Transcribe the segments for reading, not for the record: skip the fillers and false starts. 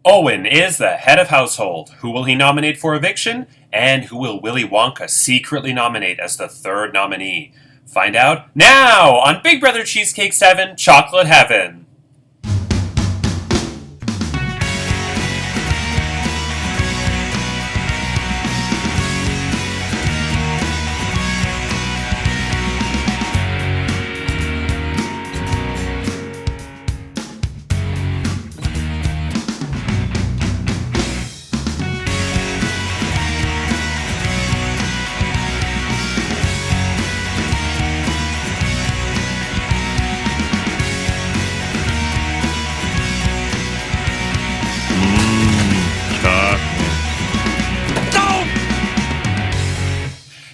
Owen is the head of household. Who will he nominate for eviction? And who will Willy Wonka secretly nominate as the third nominee? Find out now on Big Brother Cheesecake 7 Chocolate Heaven.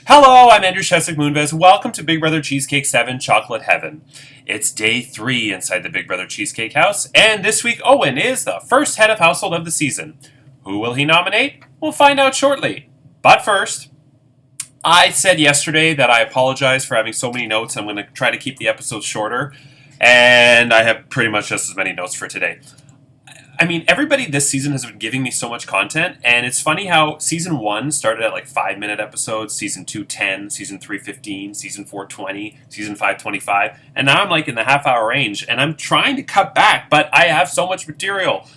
Hello, I'm Andrew Shesik Moonves. Welcome to Big Brother Cheesecake 7 Chocolate Heaven. It's day 3 inside the Big Brother Cheesecake house, and this week Owen is the first head of household of the season. Who will he nominate? We'll find out shortly. But first, I said yesterday that I apologize for having so many notes. I'm going to try to keep the episodes shorter, and I have pretty much just as many notes for today. I mean, everybody this season has been giving me so much content, and it's funny how Season 1 started at like 5-minute episodes, Season 2, 10, Season 3, 15, Season 4, 20, Season 5, 25, and now I'm like in the half-hour range, and I'm trying to cut back, but I have so much material.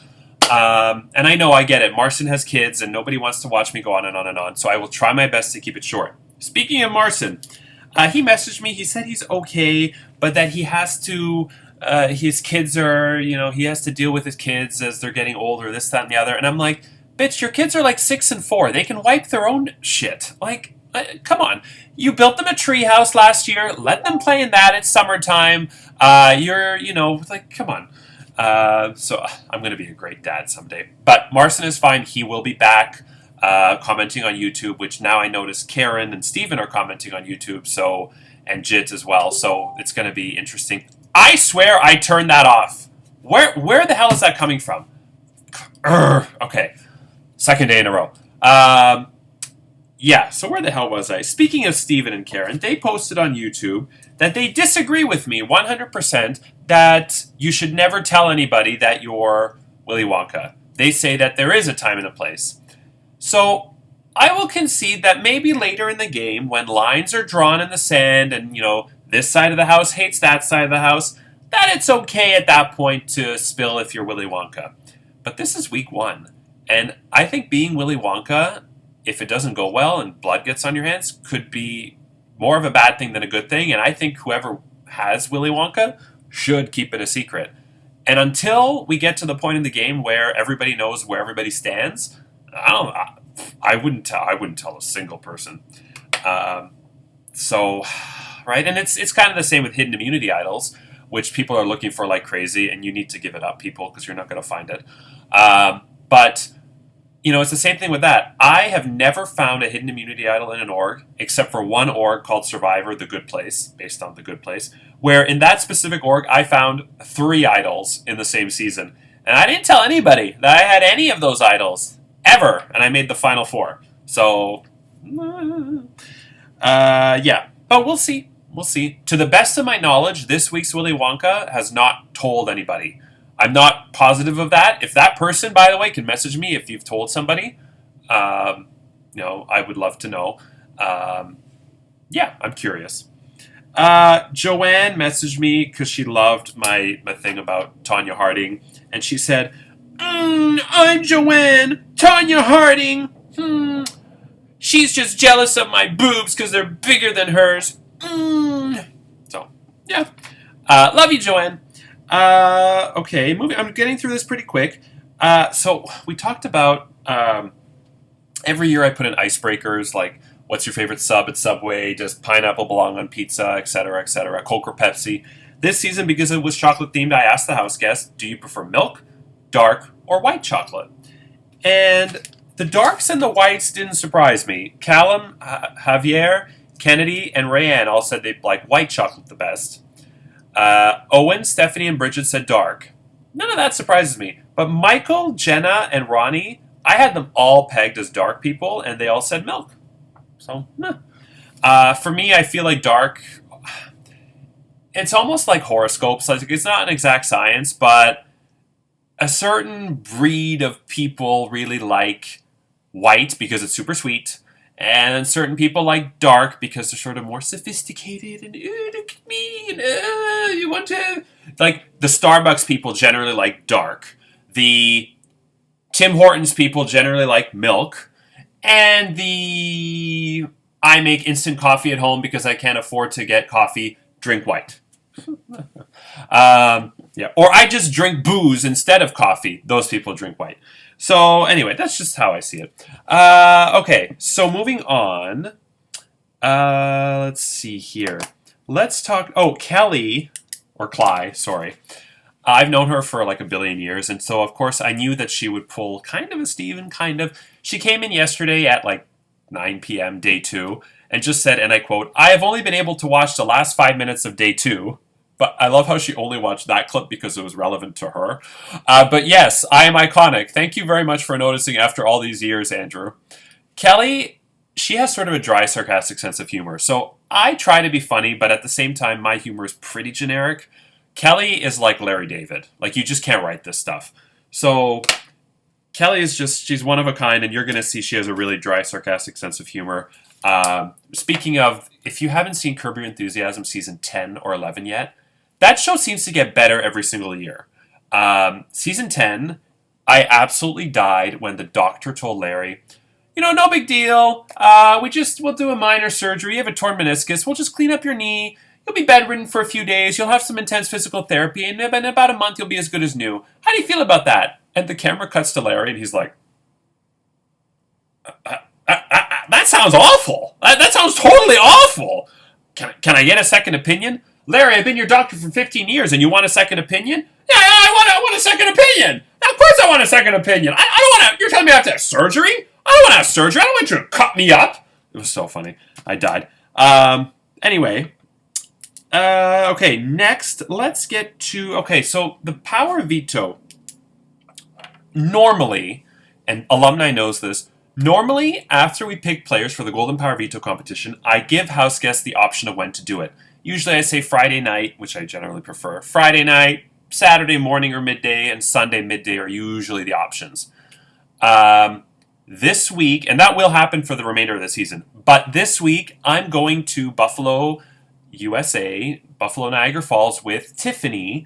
And I know, I get it. Marcin has kids, and nobody wants to watch me go on and on and on, so I will try my best to keep it short. Speaking of Marcin, he messaged me, he said he's okay, but that he has to... his kids are, he has to deal with his kids as they're getting older, this, that, and the other. And I'm like, bitch, your kids are like 6 and 4. They can wipe their own shit. Like, come on. You built them a treehouse last year. Let them play in that. It's summertime. Come on. So I'm going to be a great dad someday. But Marcin is fine. He will be back commenting on YouTube, which now I notice Karen and Steven are commenting on YouTube, and Jit as well. So it's going to be interesting. I swear I turned that off. Where the hell is that coming from? Okay. Second day in a row. So where the hell was I? Speaking of Steven and Karen, they posted on YouTube that they disagree with me 100% that you should never tell anybody that you're Willy Wonka. They say that there is a time and a place. So I will concede that maybe later in the game, when lines are drawn in the sand and, this side of the house hates that side of the house, that it's okay at that point to spill if you're Willy Wonka. But this is week 1. And I think being Willy Wonka, if it doesn't go well and blood gets on your hands, could be more of a bad thing than a good thing. And I think whoever has Willy Wonka should keep it a secret. And until we get to the point in the game where everybody knows where everybody stands, I wouldn't tell a single person. Right? And it's kind of the same with hidden immunity idols, which people are looking for like crazy, and you need to give it up, people, because you're not going to find it. But it's the same thing with that. I have never found a hidden immunity idol in an org, except for one org called Survivor, The Good Place, based on The Good Place, where in that specific org, I found 3 idols in the same season. And I didn't tell anybody that I had any of those idols, ever, and I made the final 4. So, but we'll see. We'll see. To the best of my knowledge, this week's Willy Wonka has not told anybody. I'm not positive of that. If that person, by the way, can message me if you've told somebody, I would love to know. I'm curious. Joanne messaged me because she loved my thing about Tanya Harding, and she said, I'm Joanne. Tanya Harding. She's just jealous of my boobs because they're bigger than hers. So, yeah. Love you, Joanne. Okay, moving. I'm getting through this pretty quick. So we talked about every year I put in icebreakers, like what's your favorite sub at Subway? Does pineapple belong on pizza, etc., etc., Coke or Pepsi? This season, because it was chocolate themed, I asked the house guests, do you prefer milk, dark, or white chocolate? And the darks and the whites didn't surprise me. Callum, Javier, Kennedy, and Rayanne all said they like white chocolate the best. Owen, Stephanie, and Bridget said dark. None of that surprises me. But Michael, Jenna, and Ronnie, I had them all pegged as dark people, and they all said milk. So, for me, I feel like dark, it's almost like horoscopes. Like, it's not an exact science, but a certain breed of people really like white because it's super sweet, and certain people like dark because they're sort of more sophisticated and look at me and you want to like the Starbucks people generally like dark. The Tim Hortons people generally like milk, and the I make instant coffee at home because I can't afford to get coffee. Drink white. Yeah, or I just drink booze instead of coffee. Those people drink white. So anyway, that's just how I see it. Okay, so moving on. Let's see here. Let's talk. Oh, Kelly or Cly. Sorry. I've known her for like a billion years, and so of course I knew that she would pull kind of a Steven, kind of. She came in yesterday at like 9 p.m. day 2 and just said, and I quote, "I have only been able to watch the last 5 minutes of day 2." But I love how she only watched that clip because it was relevant to her. But yes, I am iconic. Thank you very much for noticing after all these years, Andrew. Kelly, she has sort of a dry, sarcastic sense of humor. So I try to be funny, but at the same time, my humor is pretty generic. Kelly is like Larry David. Like, you just can't write this stuff. So Kelly is just, she's one of a kind, and you're going to see she has a really dry, sarcastic sense of humor. Speaking of, if you haven't seen Curb Your Enthusiasm season 10 or 11 yet, that show seems to get better every single year. Season 10, I absolutely died when the doctor told Larry, no big deal. We'll do a minor surgery. You have a torn meniscus. We'll just clean up your knee. You'll be bedridden for a few days. You'll have some intense physical therapy. And in about a month, you'll be as good as new. How do you feel about that? And the camera cuts to Larry, and he's like, that sounds awful. That sounds totally awful. Can I get a second opinion? Larry, I've been your doctor for 15 years, and you want a second opinion? Yeah, I want a second opinion. Of course I want a second opinion. I don't want to, you're telling me I have to have surgery? I don't want to have surgery. I don't want you to cut me up. It was so funny. I died. Anyway. Okay, next, let's get to, okay, so the power of veto. Normally, and alumni knows this, normally after we pick players for the Golden Power Veto competition, I give house guests the option of when to do it. Usually I say Friday night, which I generally prefer. Friday night, Saturday morning or midday, and Sunday midday are usually the options. This week, and that will happen for the remainder of the season, but this week I'm going to Buffalo, USA, Buffalo, Niagara Falls with Tiffany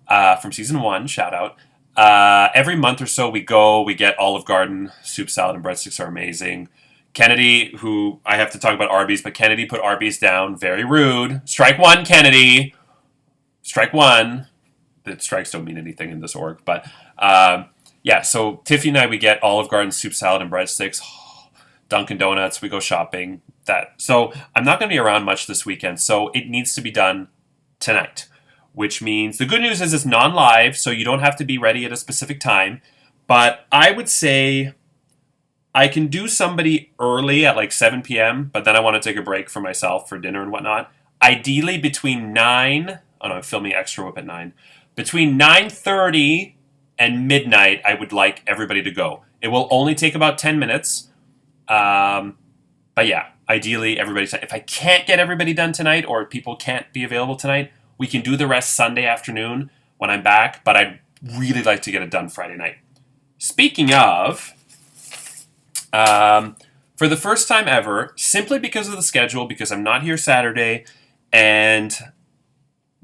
from season 1, shout out. Every month or so we get Olive Garden, soup, salad, and breadsticks are amazing. Kennedy, who I have to talk about Arby's, but Kennedy put Arby's down. Very rude. Strike one, Kennedy. Strike one. The strikes don't mean anything in this org. But yeah, so Tiffany and I, we get Olive Garden, soup, salad, and breadsticks. Dunkin' Donuts, we go shopping. So I'm not going to be around much this weekend, so it needs to be done tonight. Which means the good news is it's non-live, so you don't have to be ready at a specific time. But I would say I can do somebody early at like 7 p.m., but then I want to take a break for myself for dinner and whatnot. Ideally between 9, oh no, I'm filming Extra Whip at 9. Between 9:30 and midnight, I would like everybody to go. It will only take about 10 minutes. But yeah, ideally everybody's. If I can't get everybody done tonight or people can't be available tonight, we can do the rest Sunday afternoon when I'm back, but I'd really like to get it done Friday night. Speaking of, for the first time ever, simply because of the schedule, because I'm not here Saturday, and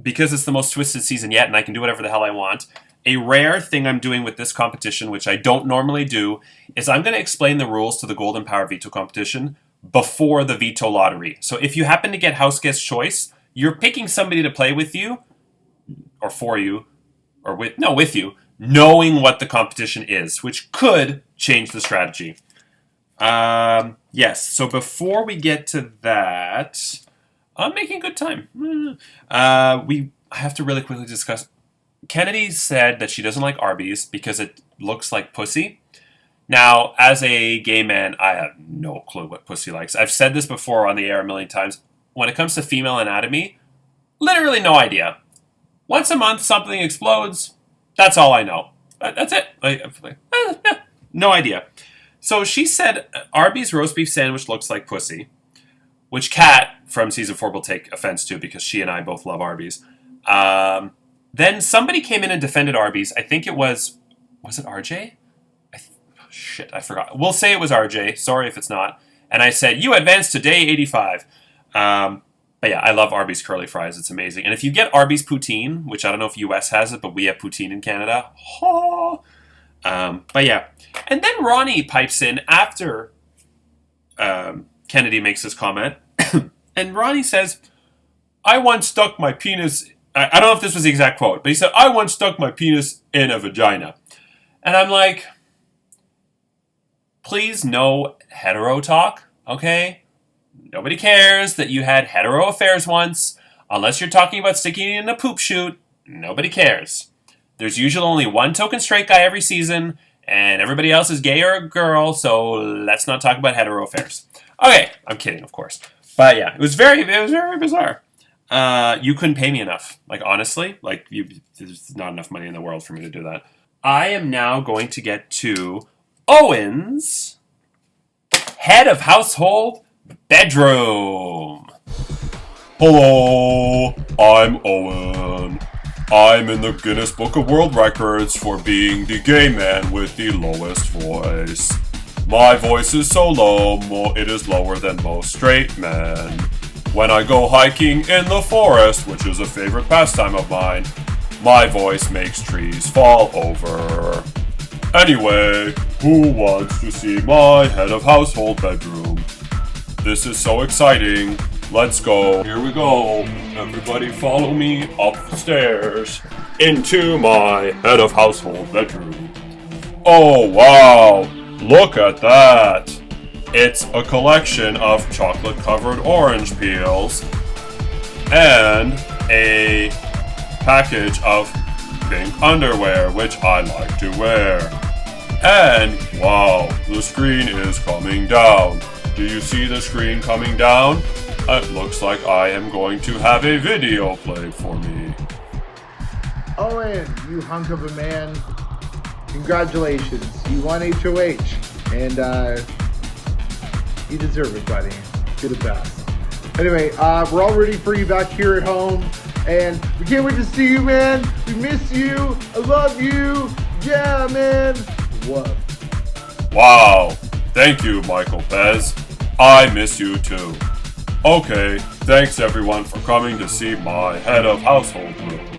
because it's the most twisted season yet and I can do whatever the hell I want, a rare thing I'm doing with this competition, which I don't normally do, is I'm going to explain the rules to the Golden Power Veto competition before the Veto Lottery. So if you happen to get House Guest Choice, you're picking somebody to play with you, or for you, or with you, knowing what the competition is, which could change the strategy. Yes, so before we get to that, I'm making good time. I have to really quickly discuss. Kennedy said that she doesn't like Arby's because it looks like pussy. Now, as a gay man, I have no clue what pussy likes. I've said this before on the air a million times. When it comes to female anatomy, literally no idea. Once a month, something explodes. That's all I know. That's it. No idea. So she said Arby's roast beef sandwich looks like pussy, which Kat from season 4 will take offense to because she and I both love Arby's. Then somebody came in and defended Arby's. I think it was Was it RJ? Shit, I forgot. We'll say it was RJ. Sorry if it's not. And I said, you advanced to day 85. But yeah, I love Arby's curly fries. It's amazing. And if you get Arby's poutine, which I don't know if US has it, but we have poutine in Canada. Oh. But yeah. And then Ronnie pipes in after Kennedy makes this comment. And Ronnie says, I once stuck my penis... I don't know if this was the exact quote, but he said, I once stuck my penis in a vagina. And I'm like, please no hetero talk, okay? Nobody cares that you had hetero affairs once. Unless you're talking about sticking it in a poop chute, nobody cares. There's usually only one token straight guy every season, and everybody else is gay or a girl, so let's not talk about hetero affairs. Okay, I'm kidding, of course. But yeah, it was very bizarre. You couldn't pay me enough. Like, honestly, like, there's not enough money in the world for me to do that. I am now going to get to Owen's head of household bedroom. Hello, I'm Owen. I'm in the Guinness Book of World Records for being the gay man with the lowest voice. My voice is so low, it is lower than most straight men. When I go hiking in the forest, which is a favorite pastime of mine, my voice makes trees fall over. Anyway, who wants to see my head of household bedroom? This is so exciting. Let's go. Here we go. Everybody follow me upstairs into my head of household bedroom. Oh, wow. Look at that. It's a collection of chocolate-covered orange peels and a package of pink underwear, which I like to wear. And, wow, the screen is coming down. Do you see the screen coming down? It looks like I am going to have a video played for me. Owen, you hunk of a man. Congratulations. You won HOH. And, you deserve it, buddy. You're the best. Anyway, we're all ready for you back here at home. And we can't wait to see you, man. We miss you. I love you. Yeah, man. What? Wow. Thank you, Michael Pez. I miss you too. Okay, thanks everyone for coming to see my head of household room.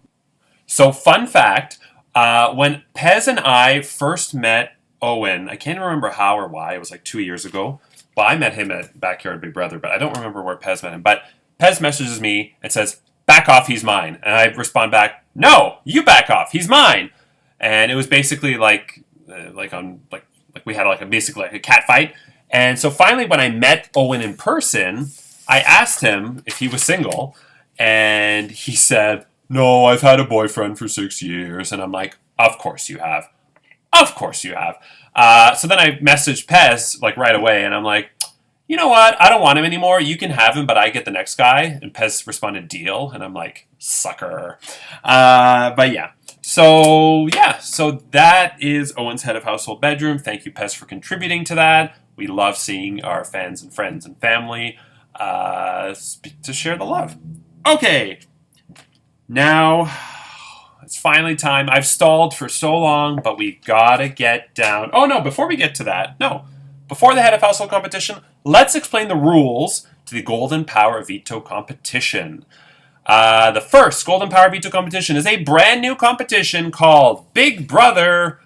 So, fun fact, when Pez and I first met Owen, I can't remember how or why, it was like 2 years ago. Well, I met him at Backyard Big Brother, but I don't remember where Pez met him. But Pez messages me and says, back off, he's mine. And I respond back, no, you back off, he's mine. And it was basically like we had basically a cat fight. And so finally, when I met Owen in person, I asked him if he was single, and he said, no, I've had a boyfriend for 6 years. And I'm like, of course you have. Of course you have. So then I messaged Pez right away, and I'm like, you know what? I don't want him anymore. You can have him, but I get the next guy. And Pez responded, deal. And I'm like, sucker. But yeah. So that is Owen's head of household bedroom. Thank you, Pez, for contributing to that. We love seeing our fans and friends and family to share the love. Okay. Now, it's finally time. I've stalled for so long, but we gotta get down. Oh, no, before we get to that, before the head of household competition, let's explain the rules to the Golden Power Veto competition. The first Golden Power Veto competition is a brand new competition called Big Brother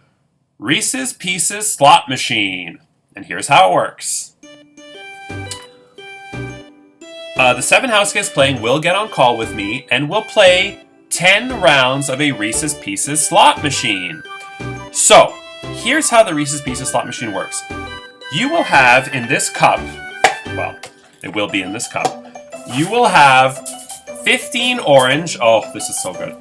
Reese's Pieces Slot Machine. And here's how it works. The 7 house guests playing will get on call with me, and we'll play 10 rounds of a Reese's Pieces slot machine. So, here's how the Reese's Pieces slot machine works. You will have in this cup, well, it will be in this cup, you will have 15 orange, oh, this is so good.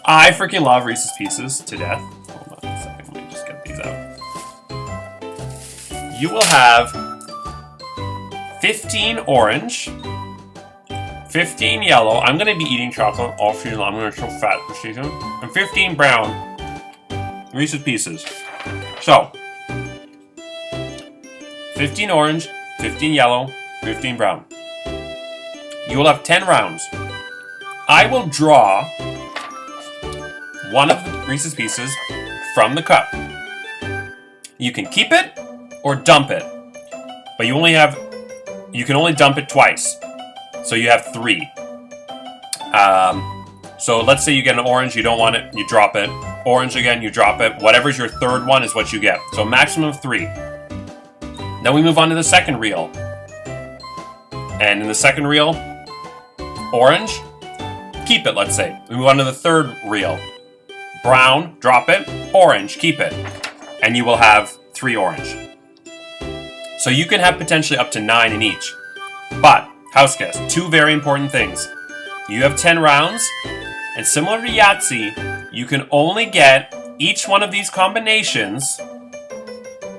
I freaking love Reese's Pieces to death. Hold on a second, let me just get these out. You will have 15 orange, 15 yellow. I'm going to be eating chocolate all season long. I'm going to show fat this season. And 15 brown Reese's Pieces. So, 15 orange, 15 yellow, 15 brown. You will have 10 rounds. I will draw one of the Reese's Pieces from the cup. You can keep it or dump it, but you can only dump it twice. So you have 3. So let's say you get an orange, you don't want it, you drop it. Orange again, you drop it. Whatever's your third one is what you get. So maximum of 3. Then we move on to the second reel. And in the second reel, orange, keep it, let's say. We move on to the third reel. Brown, drop it. Orange, keep it. And you will have 3 orange. So you can have potentially up to 9 in each. But, house guest, 2 very important things. You have 10 rounds, and similar to Yahtzee, you can only get each one of these combinations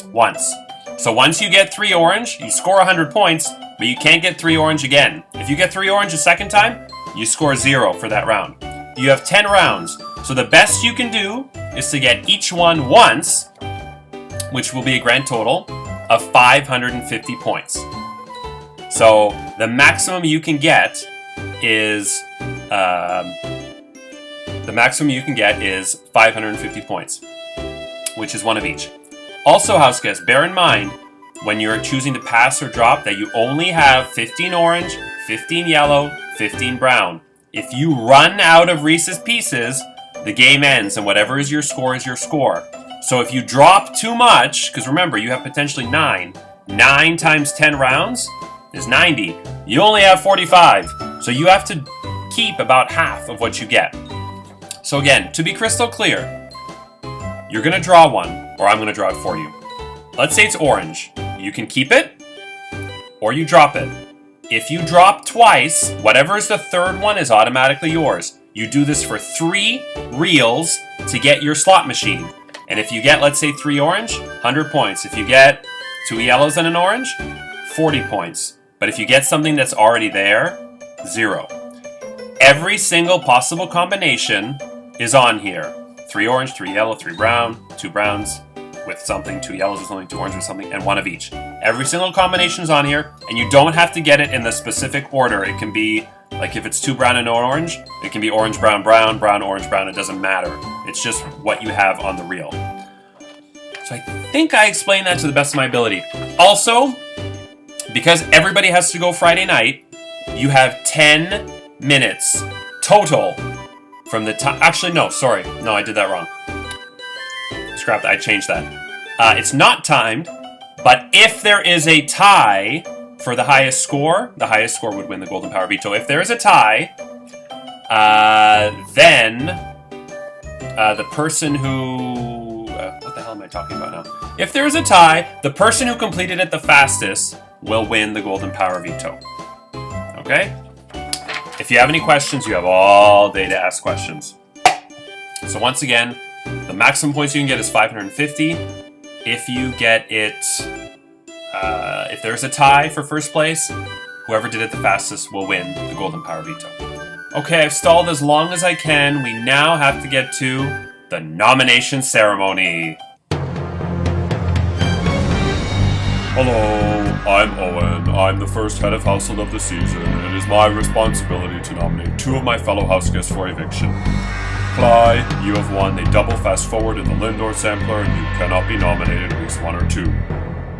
once. So once you get 3 orange, you score 100 points, but you can't get 3 orange again. If you get 3 orange a second time, you score 0 for that round. You have 10 rounds, so the best you can do is to get each one once, which will be a grand total of 550 points. So the maximum you can get is 550 points, which is one of each. Also, house guests, bear in mind when you're choosing to pass or drop that you only have 15 orange, 15 yellow, 15 brown. If you run out of Reese's Pieces, the game ends, and whatever is your score is your score. So if you drop too much, because remember, you have potentially 9. 9 times 10 rounds is 90. You only have 45. So you have to keep about half of what you get. So again, to be crystal clear, you're going to draw one, or I'm going to draw it for you. Let's say it's orange. You can keep it, or you drop it. If you drop twice, whatever is the third one is automatically yours. You do this for 3 reels to get your slot machine. And if you get, let's say, 3 orange, 100 points. If you get 2 yellows and an orange, 40 points. But if you get something that's already there, 0. Every single possible combination is on here. 3 orange, 3 yellow, 3 brown, 2 browns with something, 2 yellows with something, 2 orange with something, and 1 of each. Every single combination is on here, and you don't have to get it in the specific order. It can be, like if it's 2 brown and no orange, it can be orange, brown, brown, brown, orange, brown. It doesn't matter. It's just what you have on the reel. So I think I explained that to the best of my ability. Also, because everybody has to go Friday night, you have 10 minutes total from the time. Actually, no, sorry. No, I did that wrong. Scrap that. I changed that. It's not timed, but if there is a tie for the highest score would win the Golden Power Veto. If there is a tie, then the person who... what the hell am I talking about now? If there is a tie, the person who completed it the fastest will win the Golden Power Veto. Okay? If you have any questions, you have all day to ask questions. So once again, the maximum points you can get is 550. If you get it, if there's a tie for first place, whoever did it the fastest will win the Golden Power Veto. Okay, I've stalled as long as I can. We now have to get to the nomination ceremony. Hello, I'm Owen. I'm the first head of household of the season, and it is my responsibility to nominate 2 of my fellow house guests for eviction. Cly, you have won a double fast forward in the Lindor sampler, and you cannot be nominated at least 1 or 2.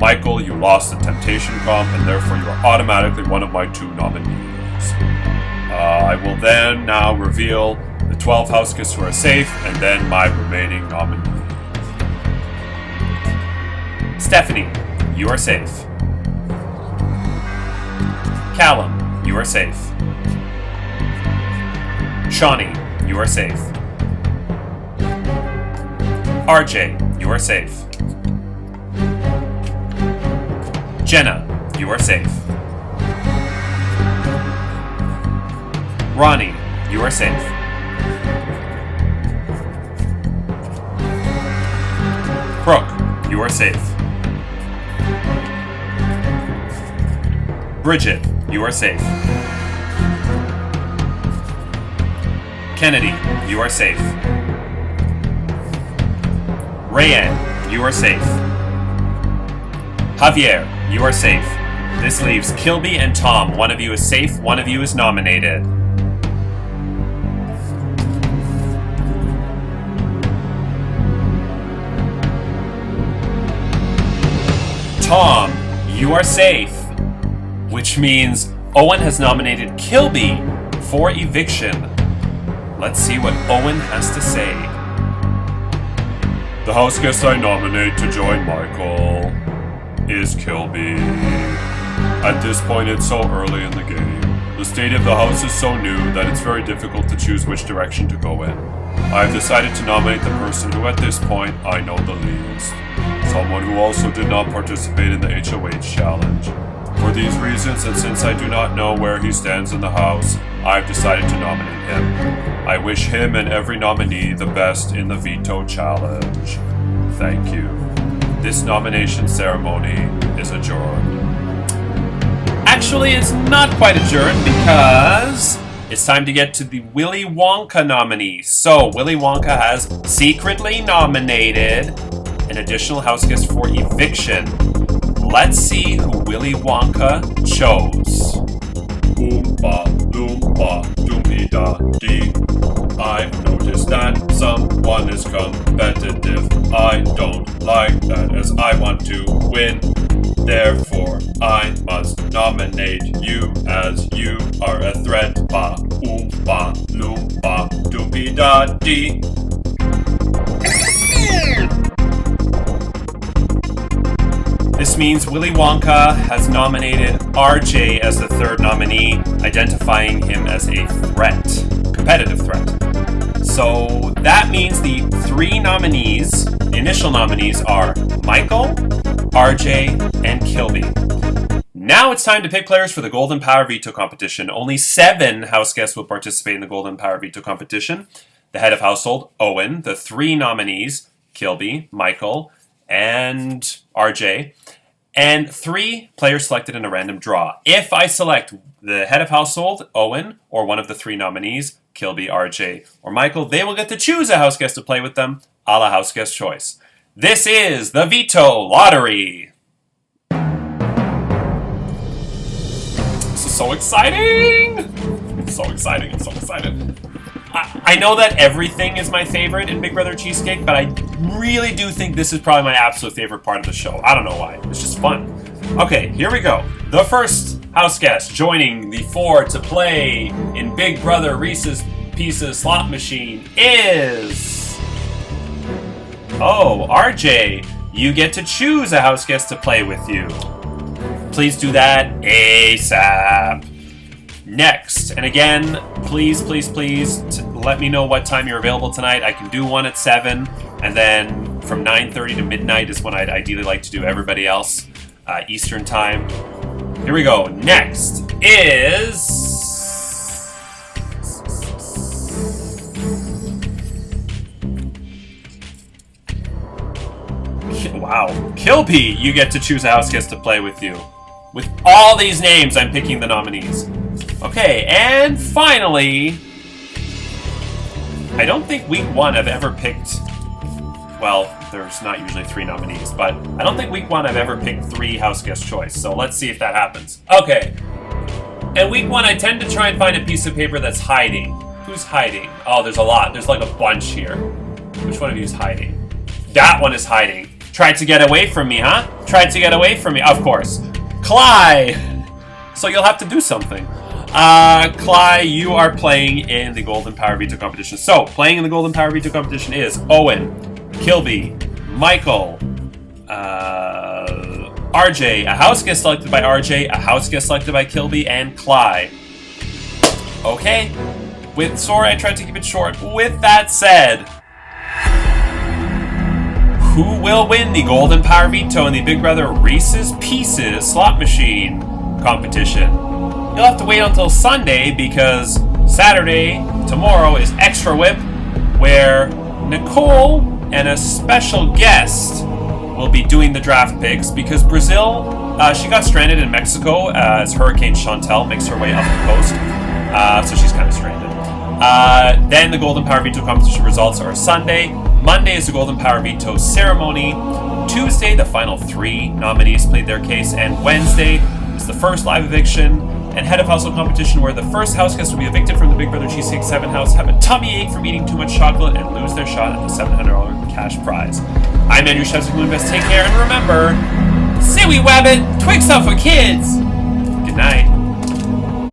Michael, you lost the temptation comp, and therefore you are automatically one of my 2 nominees. I will then now reveal the 12 house guests who are safe, and then my remaining nominees. Stephanie, you are safe. Callum, you are safe. Shawnee, you are safe. RJ, you are safe. Jenna, you are safe. Ronnie, you are safe. Brooke, you are safe. Bridget, you are safe. Kennedy, you are safe. Rayanne, you are safe. Javier, you are safe. This leaves Kilby and Tom. One of you is safe, one of you is nominated. Tom, you are safe. Which means Owen has nominated Kilby for eviction. Let's see what Owen has to say. The house guest I nominate to join Michael is Kilby. At this point, it's so early in the game. The state of the house is so new that it's very difficult to choose which direction to go in. I've decided to nominate the person who at this point I know the least. Someone who also did not participate in the HOH challenge. For these reasons, and since I do not know where he stands in the house, I've decided to nominate him. I wish him and every nominee the best in the Veto challenge. Thank you. This nomination ceremony is adjourned. Actually, it's not quite adjourned because it's time to get to the Willy Wonka nominees. So, Willy Wonka has secretly nominated an additional house guest for eviction. Let's see who Willy Wonka chose. Oompa, loompa, doompa-dee. I've noticed that someone is competitive. I don't like that as I want to win. Therefore, I must nominate you as you are a threat. Ba, oompa, loompa, doompa-dee. This means Willy Wonka has nominated RJ as the third nominee, identifying him as a threat, competitive threat. So that means the three nominees, the initial nominees, are Michael, RJ, and Kilby. Now it's time to pick players for the Golden Power Veto competition. Only 7 house guests will participate in the Golden Power Veto competition. The head of household, Owen, the 3 nominees, Kilby, Michael, and RJ, and 3 players selected in a random draw. If I select the head of household, Owen, or one of the 3 nominees, Kilby, RJ, or Michael, they will get to choose a house guest to play with them, a la house guest choice. This is the Veto Lottery. This is so exciting! It's so exciting, I'm so excited. I know that everything is my favorite in Big Brother Cheesecake, but I really do think this is probably my absolute favorite part of the show. I don't know why. It's just fun. Okay, here we go. The first house guest joining the 4 to play in Big Brother Reese's Pieces slot machine is... Oh, RJ, you get to choose a house guest to play with you. Please do that ASAP. Next, and again, please let me know what time you're available tonight. I can do one at 7, and then from 9:30 to midnight is when I'd ideally like to do everybody else, Eastern time. Here we go. Next is... Wow. Kilby, you get to choose a house guest to play with you. With all these names, I'm picking the nominees. Okay, and finally, I don't think week 1 I've ever picked, well, there's not usually 3 nominees, but I don't think week 1 I've ever picked 3 house guest choice, so let's see if that happens. Okay, and week 1 I tend to try and find a piece of paper that's hiding. Who's hiding? Oh, there's a lot. There's like a bunch here. Which one of you is hiding? That one is hiding. Tried to get away from me, huh? Tried to get away from me, of course. Cly! So you'll have to do something. Cly, you are playing in the Golden Power Veto competition. So, playing in the Golden Power Veto competition is Owen, Kilby, Michael, RJ, a house guest selected by RJ, a house guest selected by Kilby, and Cly. Okay. Sorry, I tried to keep it short. With that said, who will win the Golden Power Veto in the Big Brother Reese's Pieces slot machine competition? You'll have to wait until Sunday because Saturday, tomorrow, is Extra Whip, where Nicole and a special guest will be doing the draft picks because Brazil, she got stranded in Mexico as Hurricane Chantal makes her way up the coast, so she's kind of stranded. Then the Golden Power Veto competition results are Sunday. Monday is the Golden Power Veto ceremony. Tuesday, the final 3 nominees plead their case, and Wednesday is the first live eviction and head of household competition where the first house guest will be evicted from the Big Brother Cheesecake 7 house, have a tummy ache from eating too much chocolate, and lose their shot at the $700 cash prize. I'm Andrew Cheesecake Moonves. Take care, and remember, Tiddly Wabbit, Twix up for kids. Good night.